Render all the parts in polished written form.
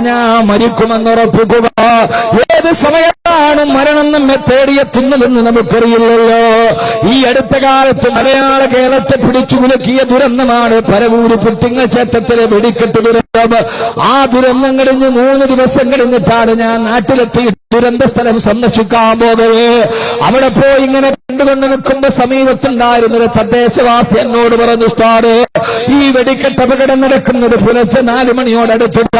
ഞാൻ മരിക്കുമെന്നുറപ്പിക്കുക. ഏത് സമയത്താണ് മരണം നമ്മെ തേടിയെത്തുന്നതെന്ന് നമുക്കറിയില്ലല്ലോ. ഈ അടുത്ത കാലത്ത് മലയാള കേരളത്തെ പിടിച്ചു കുലുക്കിയ ദുരന്തമാണ് പരവൂര് പുട്ടിങ്ങൽ ക്ഷേത്രത്തിലെ വെടിക്കെട്ട് ദുരന്തം. ആ ദുരന്തം കഴിഞ്ഞ് 3 ദിവസം കഴിഞ്ഞിട്ടാണ് ഞാൻ നാട്ടിലെത്തി ദുരന്ത സ്ഥലം സന്ദർശിക്കാൻ പോകവേ അവിടെ പോയി ഇങ്ങനെ കണ്ടുകൊണ്ട് നിൽക്കുമ്പോ സമീപത്തുണ്ടായിരുന്നൊരു തദ്ദേശവാസി എന്നോട് പറഞ്ഞു, ഉസ്താദേ, ഈ വെടിക്കെട്ട് അപകടം നടക്കുന്നത് പുലർച്ചെ 4 മണിയോടടുത്തില്ല.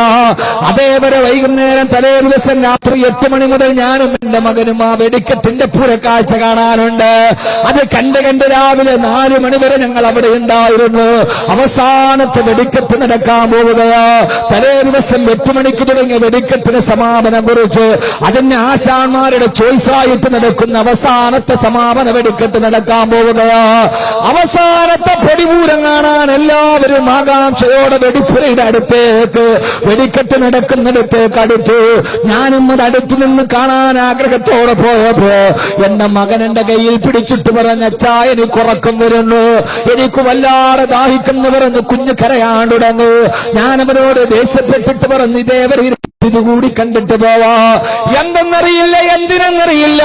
അതേവരെ വൈകുന്നേരം തലേ ദിവസം രാത്രി 8 മണി മുതൽ ഞാനും എന്റെ മകനും ആ വെടിക്കെട്ടിന്റെ പുറക്കാഴ്ച കാണാനുണ്ട്. അത് കണ്ട് രാവിലെ 4 മണി വരെ ഞങ്ങൾ അവിടെ ഉണ്ടായിരുന്നു. അവസാനത്തെ വെടിക്കെട്ട് നടക്കാൻ പോവുകയാ. തലേ ദിവസം 8 മണിക്ക് തുടങ്ങിയ വെടിക്കെട്ടിന് സമാപനം കുറിച്ച് അതിന് ആശാന്മാരുടെ ചോയ്സായിട്ട് നടക്കുന്ന അവസാനത്തെ സമാപന വെടിക്കെട്ട് നടക്കാൻ പോവുകയാ. അവസാനത്തെ പൊടിപൂരം കാണാൻ എല്ലാവരും ആകാംക്ഷയോടെ വെടിപ്പുരയുടെ അടുത്തേക്ക്, വെടിക്കെട്ട് നടക്കുന്നിടത്തേക്ക് അടുത്തു. ഞാനും അത് അടുത്തു നിന്ന് കാണാൻ ആഗ്രഹത്തോടെ പോയപ്പോ എന്റെ മകൻ എന്റെ കയ്യിൽ പിടിച്ചിട്ട് പറഞ്ഞ, അച്ഛാ, എനിക്ക് ഉറക്കം വരുന്നു, എനിക്ക് വല്ലാതെ ദാഹിക്കുന്നു പറഞ്ഞ് കുഞ്ഞ് കരയാൻ തുടങ്ങി. ഞാനവരോട് ദേഷ്യപ്പെട്ടിട്ട് പറഞ്ഞു, ഇതേവരെ ഇതുകൂടി കണ്ടിട്ട് പോവാ. എന്തെന്നറിയില്ല, എന്തിനെന്നറിയില്ല,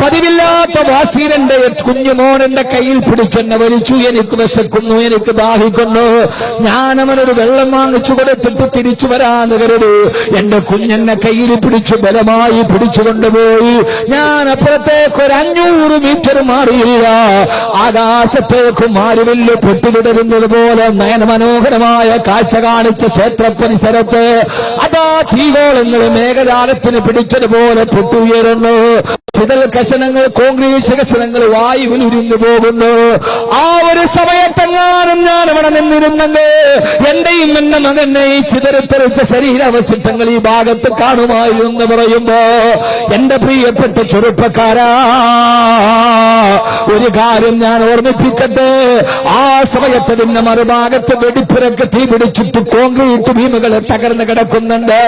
പതിവില്ലാത്ത വാസീരന്റെ കുഞ്ഞുമോനെന്റെ കയ്യിൽ പിടിച്ചെന്നെ വലിച്ചു. എനിക്ക് വിശക്കുന്നു, എനിക്ക് ദാഹിക്കുന്നു. ഞാനവനൊരു വെള്ളം വാങ്ങിച്ചു കൊടുത്തിട്ട് തിരിച്ചു വരാന്ന് കരുതി എന്റെ കുഞ്ഞെന്നെ കയ്യിൽ പിടിച്ചു ബലമായി പിടിച്ചു കൊണ്ടുപോയി. ഞാൻ അപ്പുറത്തേക്ക് ഒരു 500 മീറ്റർ മാറിയില്ല. ആകാശത്തേക്ക് മാരുവില്ല് പൊട്ടിവിടരുന്നത് പോലെ നയനമനോഹരമായ കാഴ്ച കാണിച്ച ക്ഷേത്ര പരിസരത്ത് അതാ തീഗോളങ്ങൾ മേഘജാലത്തിന് പിടിച്ചതുപോലെ പൊട്ടുയരുന്നു. ചിതൽ കഷണങ്ങൾ, കോൺക്രീറ്റ് കഷണങ്ങൾ വായുവിൽ ഉരുന്നു പോകുന്നു. ആ ഒരു സമയത്തെങ്ങാനും ഞാൻ അവിടെ നിന്നിരുന്നെങ്കിൽ എന്റെയും എന്റെ മകനെയും ചിതറിത്തെറിച്ച ശരീരാവശിഷ്ടങ്ങൾ ഈ ഭാഗത്ത് കാണുമായിരുന്നു പറയുമ്പോ എന്റെ പ്രിയപ്പെട്ട ചെറുപ്പക്കാരാ, ഒരു കാര്യം ഞാൻ ഓർമ്മിപ്പിക്കട്ടെ. ആ സമയത്ത് ഇതിന്റെ മറുഭാഗത്ത് വെടിപ്പുരക്ക് തീ പിടിച്ചിട്ട് കോൺക്രീറ്റ് ഭീമുകൾ തകർന്നു കിടക്കുന്നുണ്ട്.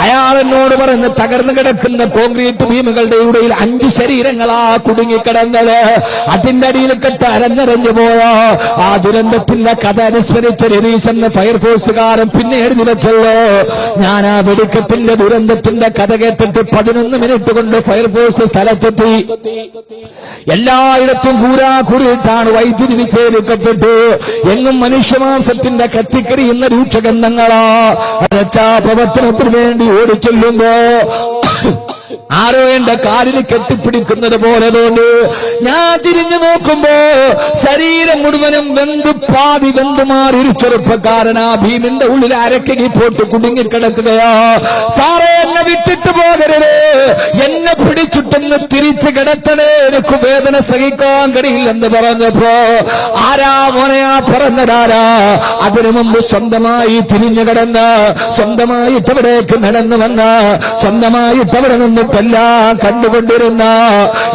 അയാൾ എന്നോട് പറഞ്ഞ്, തകർന്നു കിടക്കുന്ന കോൺക്രീറ്റ് ഭീമുകളുടെ ഇടയിൽ 5 ശരീരങ്ങളാ കുടുങ്ങിക്കിടന്നത്. അതിന്റെ അടിയിൽ കെട്ട് അരഞ്ഞരഞ്ഞു പോയോ. ആ ദുരന്തത്തിന്റെ കഥ അനുസ്മരിച്ച രതീശ് എന്ന ഫയർഫോഴ്സുകാരൻ പിന്നെ എഴുതി വെച്ചല്ലോ. ഞാൻ ആ വെടിക്കെട്ടിന്റെ ദുരന്തത്തിന്റെ കഥ കേട്ടിട്ട് 11 മിനിറ്റ് കൊണ്ട് ഫയർഫോഴ്സ് സ്ഥലത്തെത്തി. എല്ലായിടത്തും കൂരാകൂരിട്ടാണ് വൈദ്യുതി വിച്ഛേദിക്കപ്പെട്ടു. എങ്ങും മനുഷ്യമാംസത്തിന്റെ കത്തിക്കരിയുന്ന രൂക്ഷഗന്ധങ്ങളാ. രക്ഷാപ്രവർത്തനത്തിന് വേണ്ടി ഓടിച്ചെല്ലുമ്പോ ആരോ എന്റെ കാലിന് കെട്ടിപ്പിടിക്കുന്നത് പോലെ തോന്നി. ഞാൻ തിരിഞ്ഞു നോക്കുമ്പോ ശരീരം മുഴുവനും പാതി വെന്തുമാറി ഒരു ചെറുപ്പക്കാരൻ ആ ഭീമിന്റെ ഉള്ളിൽ അരക്കകി പോട്ട് കുടുങ്ങിക്കിടക്കുകയാ. സാറേ, എന്നെ വിട്ടിട്ട് പോകരുത്, എന്നെ പിടിച്ചിട്ടൊന്ന് തിരിച്ചു കിടത്തണേ, എനിക്ക് വേദന സഹിക്കാൻ കഴിയില്ലെന്ന് പറഞ്ഞപ്പോ ആരാ മോനെയാ പറഞ്ഞതാരാ? അതിനു മുമ്പ് സ്വന്തമായി തിരിഞ്ഞു കിടന്ന്, സ്വന്തമായിട്ട് അവിടേക്ക് നടന്നു വന്ന, സ്വന്തമായിട്ട് അവിടെ നിന്നിട്ടെല്ലാം കണ്ടുകൊണ്ടിരുന്ന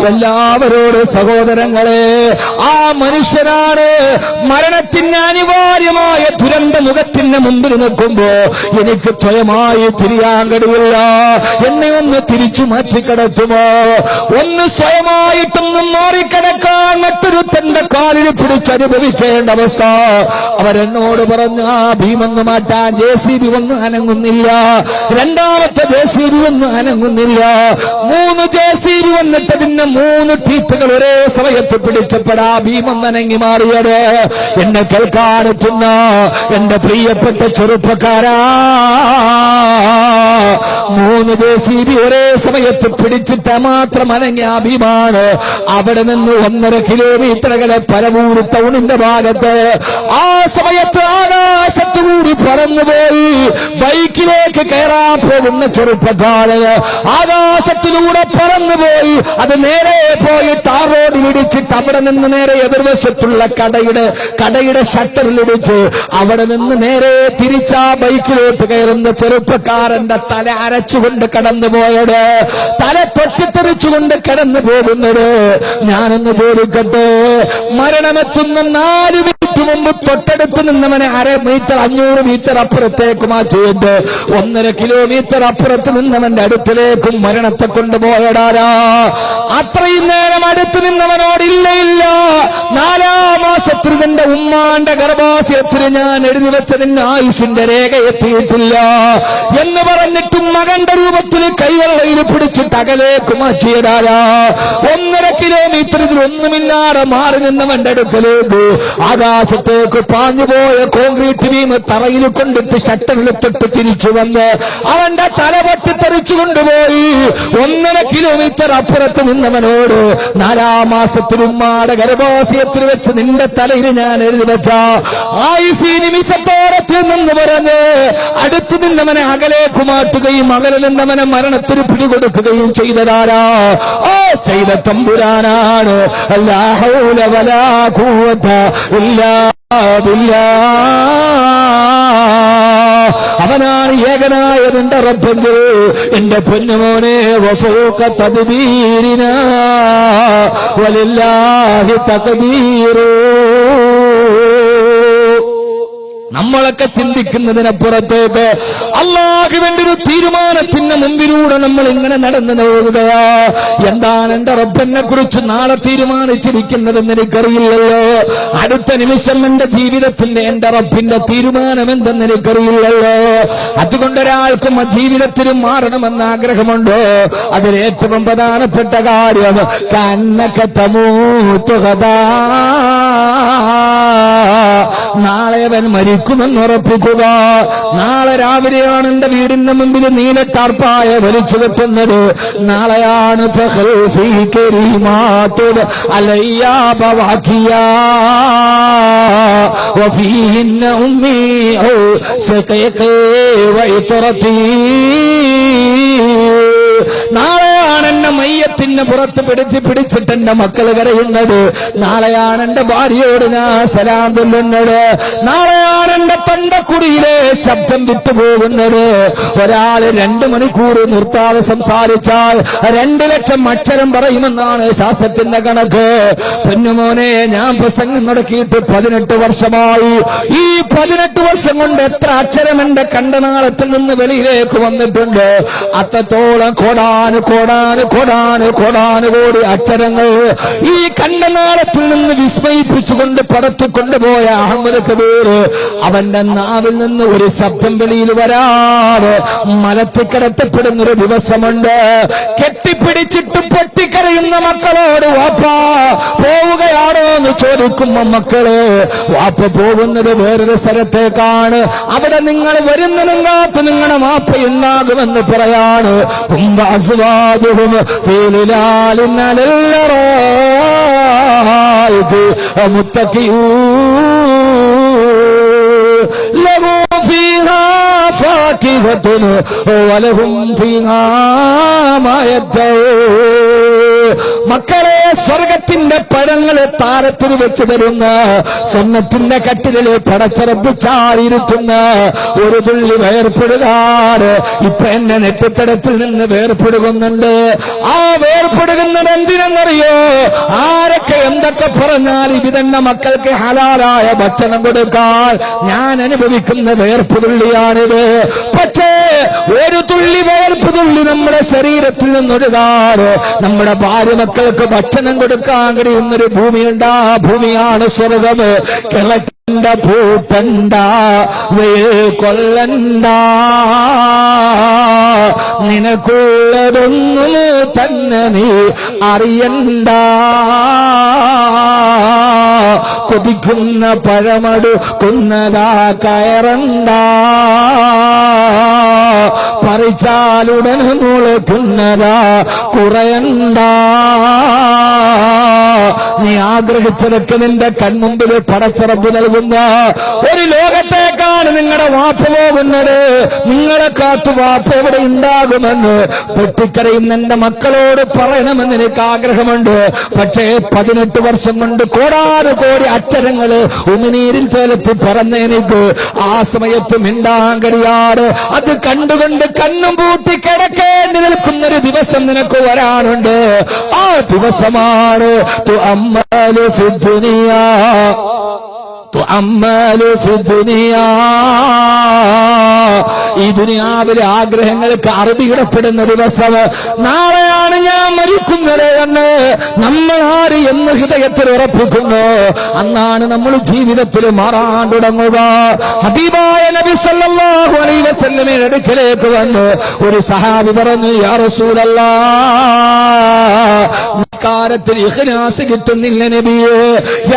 എല്ലാവരോട് സഹോദരങ്ങളെ, ആ മനുഷ്യനാണ് മരണത്തിന് അനിവാര്യമായ ദുരന്ത മുഖത്തിന് മുമ്പിൽ നിൽക്കുമ്പോ എനിക്ക് സ്വയമായി തിരിയാൻ കഴിയില്ല. എന്നെ ഒന്ന് തിരിച്ചു മാറ്റിക്കിടത്തുമോ? ഒന്ന് സ്വയമായിട്ടൊന്നും മാറിക്കിടക്കാൻ മറ്റൊരു തന്റെ കാലിൽ പിടിച്ചനുഭവിക്കേണ്ട അവസ്ഥ. അവരെന്നോട് പറഞ്ഞു, ആ ഭീമൊന്ന് മാറ്റാൻ JCB ഒന്നും അനങ്ങുന്നില്ല, രണ്ടാമത്തെ JCB ഒന്നും അനങ്ങുന്നില്ല. 3 JCB വന്നിട്ട് പിന്നെ 3 ടീറ്റുകൾ ഒരേ സമയത്ത് പിടിച്ചപ്പെടാ ഭീമം നനങ്ങി മാറിയത്. എന്നെ കേൾക്കാനെത്തുന്ന എന്റെ പ്രിയപ്പെട്ട ചെറുപ്പക്കാരാ, 3 JCB ഒരേ സമയത്ത് പിടിച്ചിട്ട് മാത്രം അനങ്ങിയ ഭീമാണ് അവിടെ നിന്ന് 1.5 കിലോമീറ്ററുകളെ പരവൂർ ടൗണിന്റെ ഭാഗത്ത് ആ സമയത്ത് ആകാശത്തുകൂടി പറന്നുപോയി ബൈക്കിലേക്ക് കയറാൻ പോകുന്ന ചെറുപ്പക്കാരന് ആകാശത്തിലൂടെ പറന്നുപോയി. അത് നേരെ പോയി ടാർ റോഡിൽ ഇടിച്ചിട്ട് അവിടെ നിന്ന് നേരെ എതിർവശത്തുള്ള കടയുടെ ഷട്ടറിൽ ഇടിച്ച് അവിടെ നിന്ന് നേരെ തിരിച്ചാ ബൈക്കിലോട്ട് കയറുന്ന ചെറുപ്പക്കാരന്റെ തല അരച്ചുകൊണ്ട് കടന്നുപോയത്, തല തൊട്ടിത്തെറിച്ചുകൊണ്ട് കടന്നു പോകുന്നത്. ഞാനൊന്ന് ചോദിക്കട്ടെ, മരണമെത്തുന്ന 4 മിനിറ്റ് മുമ്പ് തൊട്ടടുത്ത് നിന്നവനെ 1/2 മീറ്റർ 500 മീറ്റർ കിലോമീറ്റർ അപ്പുറത്തേക്ക് മാറ്റിയിട്ട് 1.5 കിലോമീറ്റർ അപ്പുറത്ത് നിന്നവന്റെ അടുത്തിലേക്കും മരണത്തെ കൊണ്ടുപോയടാരാ. അത്രയും നേരം അടുത്ത് നിന്നവനോടില്ല ഇല്ല 4-ാം മാസത്തിൽ നിന്റെ ഉമ്മാന്റെ ഗർഭാശയത്തിൽ ഞാൻ എഴുതി വെച്ചതിന് ആയുഷിന്റെ രേഖ എത്തിയിട്ടില്ല എന്ന് പറഞ്ഞിട്ടും മകന്റെ രൂപത്തിൽ കൈവെള്ളയിൽ പിടിച്ചിട്ട് അകലേക്ക് മാറ്റിയതാരാ. 1.5 കിലോമീറ്റർ ഒന്നുമില്ലാതെ മാറി നിന്നവന്റെ അടുക്കലേക്ക് ആകാശത്തേക്ക് പാഞ്ഞുപോയ കോൺക്രീറ്റ് ബീം തറയിൽ കൊണ്ടിട്ട് ഷട്ടറിലിട്ടിട്ട് തിരിച്ചു വന്ന് അവന്റെ തല പൊട്ടിത്തെറിച്ചു കൊണ്ടുപോയി. 1.5 കിലോമീറ്റർ അപ്പുറത്ത് നിന്നവനോട് 4-ാം മാസത്തിൽ ഉമ്മാടെ ഗർഭാശയത്തിൽ വെച്ച് നിന്റെ തലയിൽ ഞാൻ എഴുതി വെച്ച ആയുസി നിമിഷത്തോടെ നിന്ന് പറഞ്ഞ് അടുത്തു നിന്നവനെ അകലേക്ക് മാറ്റുകയും അകലെ നിന്നവനെ മരണത്തിന് പിടികൊടുക്കുകയും ചെയ്തതാരാ? ചെയ്ത തമ്പുരാനാണ്. ലാ ഹൗല വലാ ഖുവത ഇല്ലാ ബില്ലാഹ്. അവനാണ് ഏകനായ നിന്റെ റബ്ബെങ്കിൽ എന്റെ പൊന്നുമോനെ വഫൂക തദ്ബീരിനാ വലില്ലാഹി തഖ്ദീറു. നമ്മളൊക്കെ ചിന്തിക്കുന്നതിനപ്പുറത്തേക്ക് അല്ലാഹുവിന്റെ ഒരു തീരുമാനത്തിന് മുമ്പിലൂടെ നമ്മൾ ഇങ്ങനെ നടന്നു പോകുകയാ. എന്താണ് എന്റെ റബ്ബിനെ കുറിച്ച് നാളെ തീരുമാനിച്ചിരിക്കുന്നതെന്ന് എനിക്കറിയില്ലല്ലോ. അടുത്ത നിമിഷം എന്റെ ജീവിതത്തിന്റെ എന്റെ റബ്ബിന്റെ തീരുമാനം എന്തെന്ന് എനിക്കറിയില്ലല്ലോ. അതുകൊണ്ട് ഒരാൾക്കും ജീവിതത്തിലും മാറണമെന്ന് ആഗ്രഹമുണ്ടോ? അതിലേറ്റവും പ്രധാനപ്പെട്ട കാര്യം കന്നക തമൂതു ഗദാ. നാളെ അവൻ മരിക്കുമെന്ന് ഉറപ്പിക്കുക. നാളെ രാവിലെയാണ് എന്റെ വീടിന്റെ മുമ്പിൽ നീലട്ടാർപ്പായ വലിച്ചു വെക്കുന്നത്. നാളെയാണ് നാളെയാണ് എന്റെ മയ്യത്തിന് പുറത്ത് പിടിച്ചിട്ട് എന്റെ മക്കൾ കരയുന്നത്. നാളെയാണ് എന്റെ ഭാര്യയോട് ഞാൻ സലാം ചൊല്ലുന്നത്. നാളെയാണ് എന്റെ തൊണ്ടക്കുടിയിലെ ശബ്ദം വിട്ടുപോകുന്നത്. ഒരാൾ 2 മണിക്കൂർ നിർത്താതെ സംസാരിച്ചാൽ 2 ലക്ഷം അക്ഷരം പറയുമെന്നാണ് ശാസ്ത്രത്തിന്റെ കണക്ക്. പൊന്നുമോനെ, ഞാൻ പ്രസംഗം നടക്കിയിട്ട് 18 വർഷമായി. ഈ 18 വർഷം കൊണ്ട് എത്ര അക്ഷരം എന്റെ കണ്ടനാളത്തിൽ നിന്ന് വെളിയിലേക്ക് വന്നിട്ടുണ്ട്. അത്രത്തോളം കോടാനുകോടി അക്ഷരങ്ങൾ ഈ കണ്ടനാളത്തിൽ നിന്ന് വിസ്മയിപ്പിച്ചുകൊണ്ട് പടത്തിക്കൊണ്ടുപോയ അഹമ്മദ് കബീർ അവന്റെ നാവിൽ നിന്ന് ഒരു ശബ്ദം വെളിയിൽ വരാതെ മലത്തിക്കിടത്തപ്പെടുന്നൊരു ദിവസമുണ്ട്. കെട്ടിപ്പിടിച്ചിട്ട് പൊട്ടിക്കരയുന്ന മക്കളോട് വാപ്പ പോവുകയാണോ എന്ന് ചോദിക്കുമ്പോ മക്കള് വാപ്പ പോകുന്നത് വേറൊരു സ്ഥലത്തേക്കാണ്. അവിടെ നിങ്ങൾ വരുന്നതും കാത്ത് നിങ്ങളുടെ വാപ്പയുണ്ടാകുമെന്ന് പറയാണ്. لهم فيها فاكهة ولهم فيها ما يدعون. മക്കളെ, സ്വർഗത്തിന്റെ പഴങ്ങളെ താരത്തിൽ വെച്ച് തരുന്ന സ്വർണ്ണത്തിന്റെ കട്ടിലെ പടച്ചറപ്പിച്ചായിരിക്കുന്ന ഒരു തുള്ളി വേർപ്പെടുകാറ് ഇപ്പൊ എന്റെ നെറ്റിത്തടത്തിൽ നിന്ന് വേർപ്പെടുകുന്നുണ്ട്. ആ വേർപ്പെടുകുന്നത് എന്തിനെന്നറിയോ? ആരൊക്കെ എന്തൊക്കെ പറഞ്ഞാൽ ഇതെന്നെ മക്കൾക്ക് ഹലാലായ ഭക്ഷണം കൊടുക്കാൻ ഞാൻ അനുഭവിക്കുന്ന വേർപ്പുതുള്ളിയാണിത്. പക്ഷേ ഒരു തുള്ളി വേർപ്പുതുള്ളി നമ്മുടെ ശരീരത്തിൽ നിന്നൊഴുകാറ് നമ്മുടെ ഭാര്യ മക്കൾക്ക് ഭക്ഷണം കൊടുക്കാൻ കഴിയുന്നൊരു ഭൂമിയുണ്ട്. ആ ഭൂമിയാണ് സ്വർഗം. കിളക്കണ്ട പൂട്ടണ്ട, വെയിൽ കൊള്ളണ്ട, നിനക്കുള്ളതൊന്നും തന്നെ നീ അറിയണ്ട. കൊതിക്കുന്ന പഴമടുക്കുന്നതാ കയറണ്ട, പറിച്ചാലുടൻ മുളക്കുന്നതാ കുറയണ്ട. നീ ആഗ്രഹിച്ചതൊക്കെ നിന്റെ കൺമുമ്പിൽ പടച്ചിറപ്പ് നൽകുന്ന ഒരു ലോകത്തേക്കാണ് നിങ്ങളുടെ വാപ്പ പോകുന്നത്. നിങ്ങളെ കാത്തു വാപ്പ എവിടെ ഉണ്ടാകുമെന്ന് പൊട്ടിക്കരയും എന്റെ മക്കളോട് പറയണമെന്ന് എനിക്ക് ആഗ്രഹമുണ്ട്. പക്ഷേ 18 വർഷം കൊണ്ട് കോടാനുകോടി അക്ഷരങ്ങള് ഉമിനീരിൽ തേലത്തി പറഞ്ഞ എനിക്ക് ആ സമയത്ത് മിണ്ടാൻ കഴിയാറ്. അത് കണ്ടുകൊണ്ട് കണ്ണും പൂട്ടി കിടക്കേണ്ടി നിൽക്കുന്നൊരു ദിവസം നിനക്ക് വരാനുണ്ട്. ആ ദിവസമാണ് തുഅമ്മലു ഫിദ്ദുനിയാ ഈ ദുനിയാവിലെ ആഗ്രഹങ്ങൾക്ക് അറുതിയിടപ്പെടുന്ന ദിവസം, നാളെയാണ് ഞാൻ മരിക്കുന്നത് എന്ന് നമ്മൾ ആര് എന്ന് ഹൃദയത്തിൽ ഉറപ്പിക്കുന്നു, അന്നാണ് നമ്മൾ ജീവിതത്തിൽ മാറാൻ തുടങ്ങുക. ഹബീബായ നബി സല്ലല്ലാഹു അലൈഹി വസല്ലമയുടെ അടുക്കലേക്ക് വന്ന് ഒരു സഹാബി പറഞ്ഞു, യാ റസൂലല്ലാഹ്, നിസ്കാരത്തിൽ ഇഖ്ലാസ് കിട്ടുന്നില്ല നബിയേ.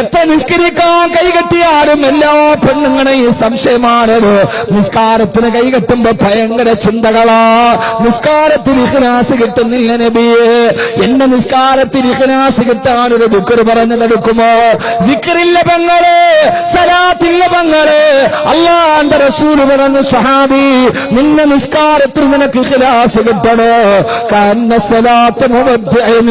എത്ര നിസ്കരിക്കാൻ കൈകെട്ടിയാലും എല്ലാ പെണ്ണുങ്ങളെയും സംശയമാണ്. നിസ്കാരത്തിന് കൈകെട്ടുമ്പോ ഭയങ്കര ചിന്തകളാ. നിസ്കാരത്തിൽ ഇഖ്ലാസ് കിട്ടുന്നില്ല നബിയേ. എന്റെ നിസ്കാരത്തിൽ ഇഖ്ലാസ് കിട്ടാൻ ഒരു ദിക്ർ പറഞ്ഞു നടക്കുമോ? ദിക്റില്ല പെങ്ങളെ, സലാത്തില്ല പെങ്ങളെ. അല്ലാഹുവിന്റെ റസൂൽ പറഞ്ഞു, സഹാബി, നിന്റെ നിസ്കാരത്തിൽ നിനക്ക് ഇഖ്ലാസ് കിട്ടണോ? കന്ന സലാത്ത് മുവദ്ദിഅൻ